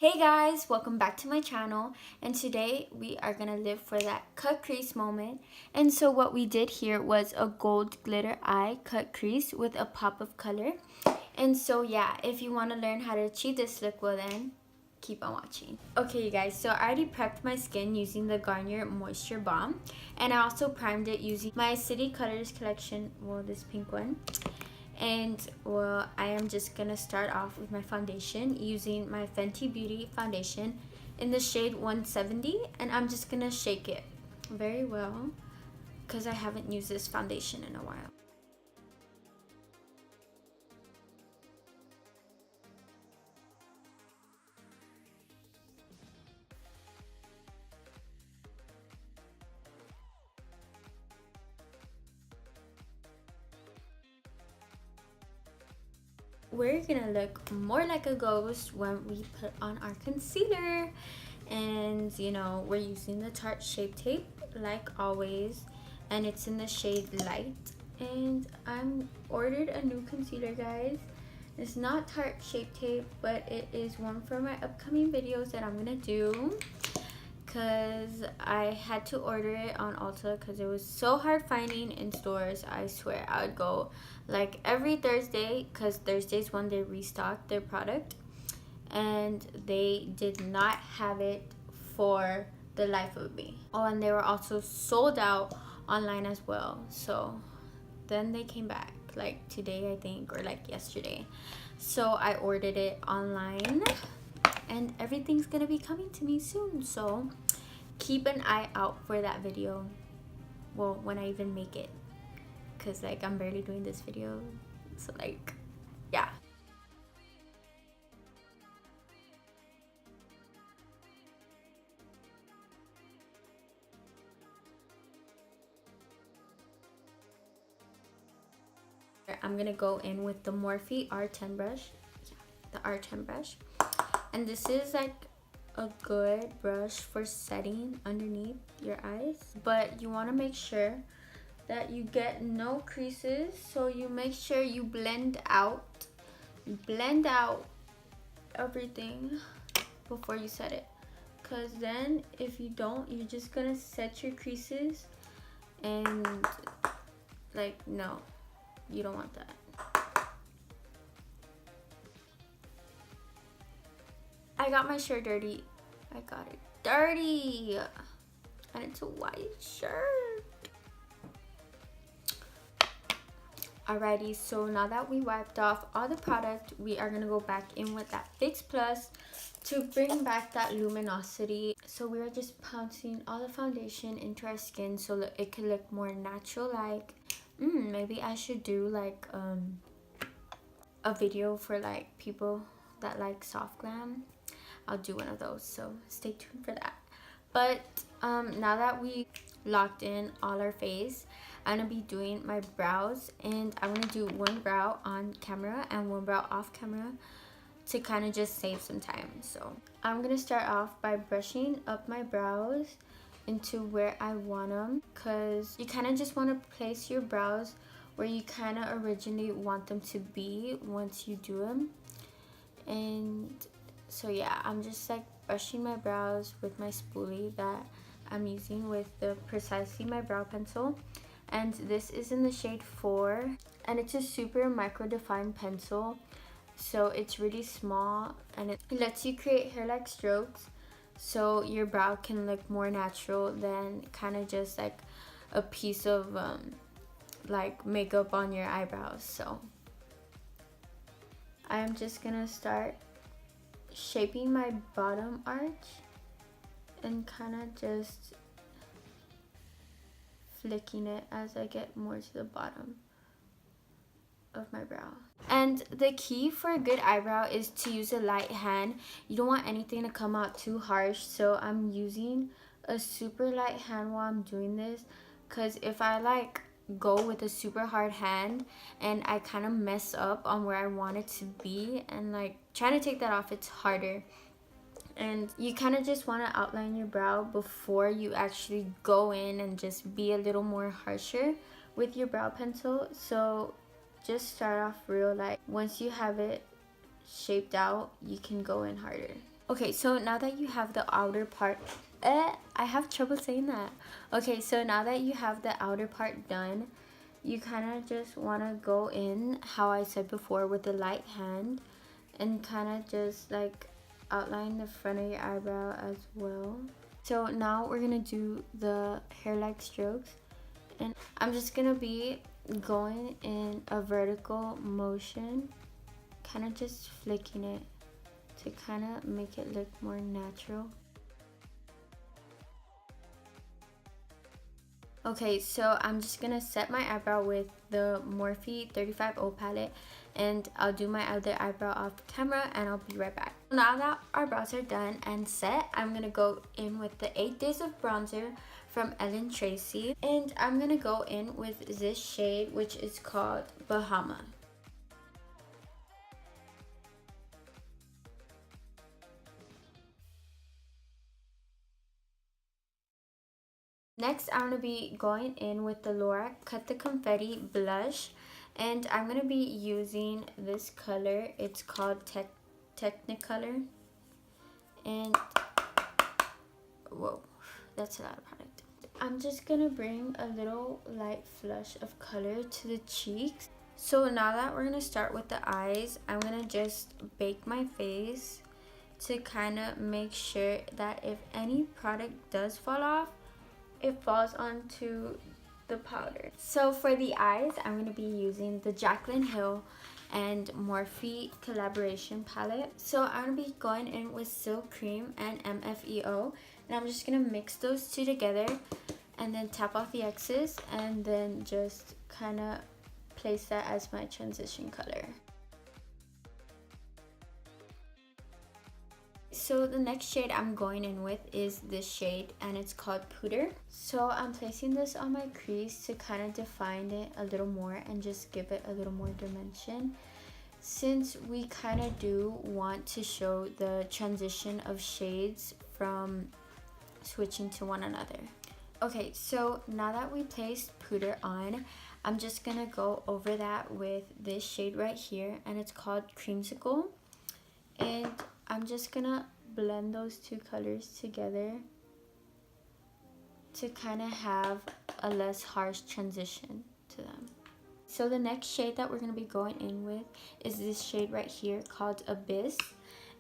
Hey guys, welcome back to my channel, and today we are gonna live for that cut crease moment. And so what we did here was a gold glitter eye cut crease with a pop of color. And so yeah, if you want to learn how to achieve this look, well then keep on watching. Okay you guys, so I already prepped my skin using the Garnier Moisture Balm, and I also primed it using my City Colors collection, well this pink one. And well, I am just gonna start off with my foundation using my Fenty Beauty foundation in the shade 170, and I'm just gonna shake it very well because I haven't used this foundation in a while. We're gonna look more like a ghost when we put on our concealer, and you know, we're using the Tarte Shape Tape like always, and it's in the shade Light. And I'm ordered a new concealer, guys. It's not Tarte Shape Tape, but it is one for my upcoming videos that I'm gonna do, because I had to order it on Ulta because it was so hard finding in stores. I swear I would go like every Thursday, because Thursdays when they restock their product, and they did not have it for the life of me. Oh, and they were also sold out online as well. So then they came back like today, I think, or like yesterday. So I ordered it online, and everything's gonna be coming to me soon, so keep an eye out for that video. Well, when I even make it, because like I'm barely doing this video, so like yeah. I'm gonna go in with the Morphe R10 brush. Yeah, the R10 brush. And this is like a good brush for setting underneath your eyes, but you want to make sure that you get no creases, so you make sure you blend out everything before you set it, because then if you don't, you're just gonna set your creases, and like no, you don't want that. I got my shirt dirty. I got it dirty. And it's a white shirt. Alrighty, so now that we wiped off all the product, we are going to go back in with that Fix Plus to bring back that luminosity. So we are just pouncing all the foundation into our skin so that it can look more natural. Like, maybe I should do like a video for like people that like soft glam. I'll do one of those, so stay tuned for that. But now that we locked in all our face, I'm gonna be doing my brows, and I'm gonna do one brow on camera and one brow off camera to kind of just save some time. So I'm gonna start off by brushing up my brows into where I want them, because you kind of just want to place your brows where you kind of originally want them to be once you do them. And so yeah, I'm just like brushing my brows with my spoolie that I'm using with the Precisely My Brow Pencil. And this is in the shade 4. And it's a super micro defined pencil. So it's really small, and it lets you create hair-like strokes, so your brow can look more natural than kind of just like a piece of like makeup on your eyebrows. So I'm just gonna start shaping my bottom arch and kind of just flicking it as I get more to the bottom of my brow. And the key for a good eyebrow is to use a light hand. You don't want anything to come out too harsh, so I'm using a super light hand while I'm doing this, because if I like go with a super hard hand and I kind of mess up on where I want it to be, and like trying to take that off, it's harder. And you kind of just want to outline your brow before you actually go in and just be a little more harsher with your brow pencil. So just start off real light. Once you have it shaped out, you can go in harder. Okay, so now that you have the outer part, I have trouble saying that. Okay, so now that you have the outer part done, you kind of just want to go in, how I said before, with the light hand and kind of just like outline the front of your eyebrow as well. So now we're gonna do the hair-like strokes, and I'm just gonna be going in a vertical motion, kind of just flicking it to kind of make it look more natural. Okay, so I'm just gonna set my eyebrow with the Morphe 35O palette, and I'll do my other eyebrow off camera and I'll be right back. Now that our brows are done and set, I'm gonna go in with the 8 Days of Bronzer from Tracy, and I'm gonna go in with this shade, which is called Bahama. Next, I'm going to be going in with the Lorac Cut the Confetti blush, and I'm going to be using this color. It's called Technicolor, and whoa, that's a lot of product. I'm just going to bring a little light flush of color to the cheeks. So now that we're going to start with the eyes, I'm going to just bake my face to kind of make sure that if any product does fall off, it falls onto the powder. So for the eyes, I'm going to be using the Jaclyn Hill and Morphe collaboration palette. So I'm going to be going in with Silk Cream and MFEO, and I'm just going to mix those two together and then tap off the excess and then just kind of place that as my transition color. So the next shade I'm going in with is this shade, and it's called Filt'r. So I'm placing this on my crease to kind of define it a little more and just give it a little more dimension, since we kind of do want to show the transition of shades from switching to one another. Okay, so now that we placed Filt'r on, I'm just gonna go over that with this shade right here, and it's called Creamsicle. And I'm just gonna blend those two colors together to kind of have a less harsh transition to them. So the next shade that we're gonna be going in with is this shade right here called Abyss,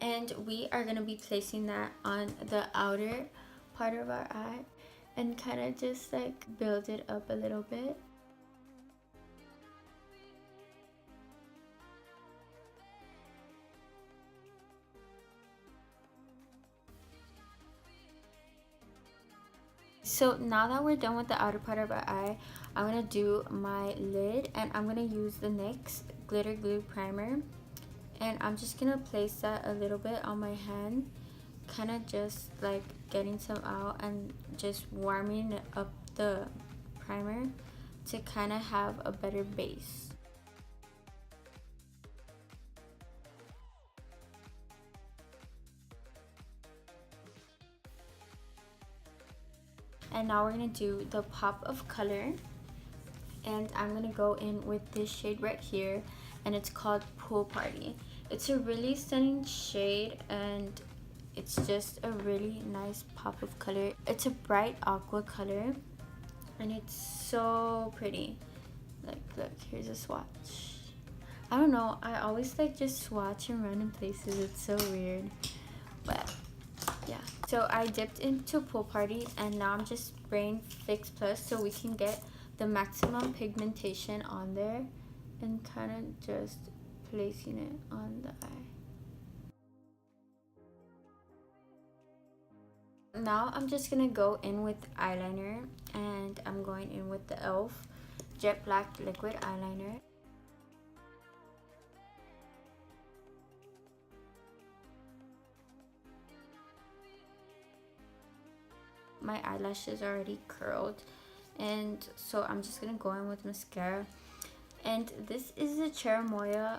and we are gonna be placing that on the outer part of our eye and kind of just like build it up a little bit. So now that we're done with the outer part of our eye, I'm going to do my lid, and I'm going to use the NYX Glitter Glue Primer, and I'm just going to place that a little bit on my hand, kind of just like getting some out and just warming up the primer to kind of have a better base. And now we're going to do the pop of color, and I'm going to go in with this shade right here, and it's called Pool Party. It's a really stunning shade, and it's just a really nice pop of color. It's a bright aqua color, and it's so pretty. Like, look, here's a swatch. I don't know, I always like just swatch in random places. It's so weird, but yeah. So I dipped into Pool Party, and now I'm just spraying Fix Plus so we can get the maximum pigmentation on there, and kind of just placing it on the eye. Now I'm just gonna go in with eyeliner, and I'm going in with the e.l.f. Jet Black Liquid Eyeliner. My eyelashes are already curled, and so I'm just gonna go in with mascara, and this is the Cherimoya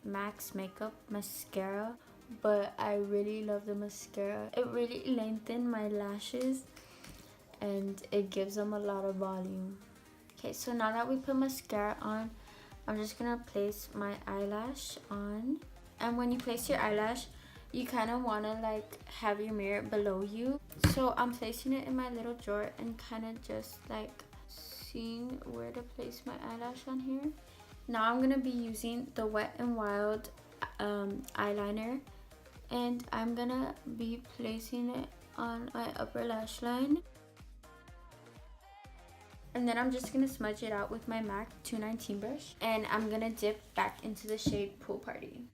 Max Makeup Mascara, but I really love the mascara. It really lengthens my lashes and it gives them a lot of volume. Okay, so now that we put mascara on, I'm just gonna place my eyelash on, and when you place your eyelash, you kind of want to like have your mirror below you. So I'm placing it in my little drawer and kind of just like seeing where to place my eyelash on here. Now I'm gonna be using the Wet n Wild eyeliner, and I'm gonna be placing it on my upper lash line. And then I'm just gonna smudge it out with my MAC 219 brush, and I'm gonna dip back into the shade Pool Party.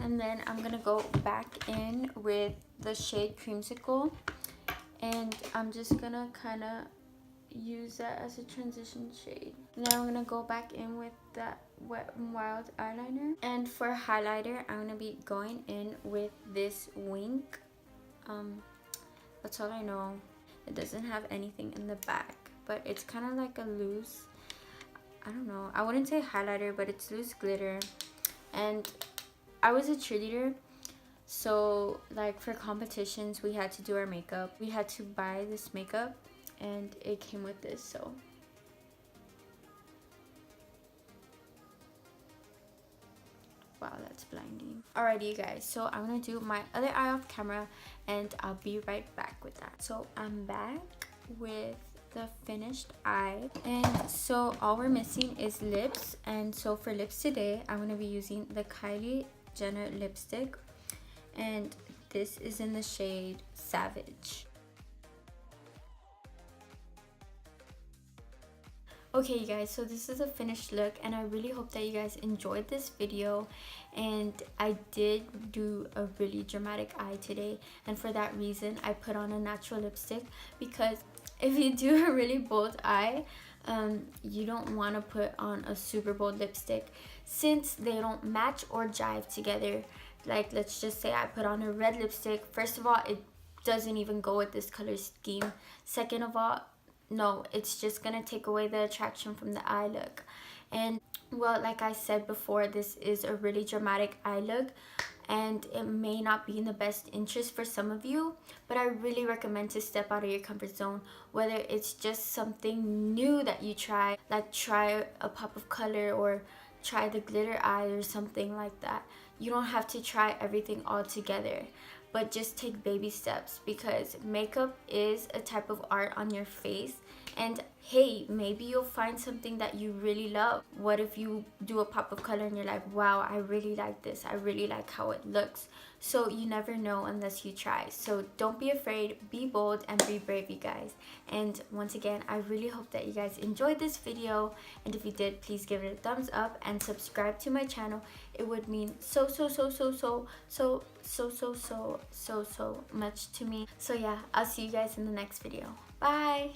And then I'm gonna go back in with the shade Creamsicle, and I'm just gonna kind of use that as a transition shade. And then I'm gonna go back in with that Wet n Wild eyeliner. And for highlighter, I'm gonna be going in with this Wink. That's all I know. It doesn't have anything in the back, but it's kind of like a loose, I don't know, I wouldn't say highlighter, but it's loose glitter. And I was a cheerleader, so like for competitions we had to do our makeup. We had to buy this makeup and it came with this. So wow, that's blinding. Alrighty you guys, so I'm gonna do my other eye off camera and I'll be right back with that. So I'm back with the finished eye, and so all we're missing is lips. And so for lips today, I'm gonna be using the Kylie Jenner lipstick, and this is in the shade Savage. Okay you guys, so this is a finished look, and I really hope that you guys enjoyed this video. And I did do a really dramatic eye today, and for that reason I put on a natural lipstick, because if you do a really bold eye, you don't want to put on a super bold lipstick since they don't match or jive together. Like, let's just say I put on a red lipstick. First of all, it doesn't even go with this color scheme. Second of all, no, it's just gonna take away the attraction from the eye look. And well, like I said before, this is a really dramatic eye look, and it may not be in the best interest for some of you, but I really recommend to step out of your comfort zone, whether it's just something new that you try, like try a pop of color or try the glitter eye or something like that. You don't have to try everything all together, but just take baby steps, because makeup is a type of art on your face. And hey, maybe you'll find something that you really love. What if you do a pop of color and you're like, wow, I really like this, I really like how it looks. So you never know unless you try. So don't be afraid, be bold, and be brave, you guys. And once again, I really hope that you guys enjoyed this video, and if you did, please give it a thumbs up and subscribe to my channel. It would mean so much to me. So yeah, I'll see you guys in the next video. Bye.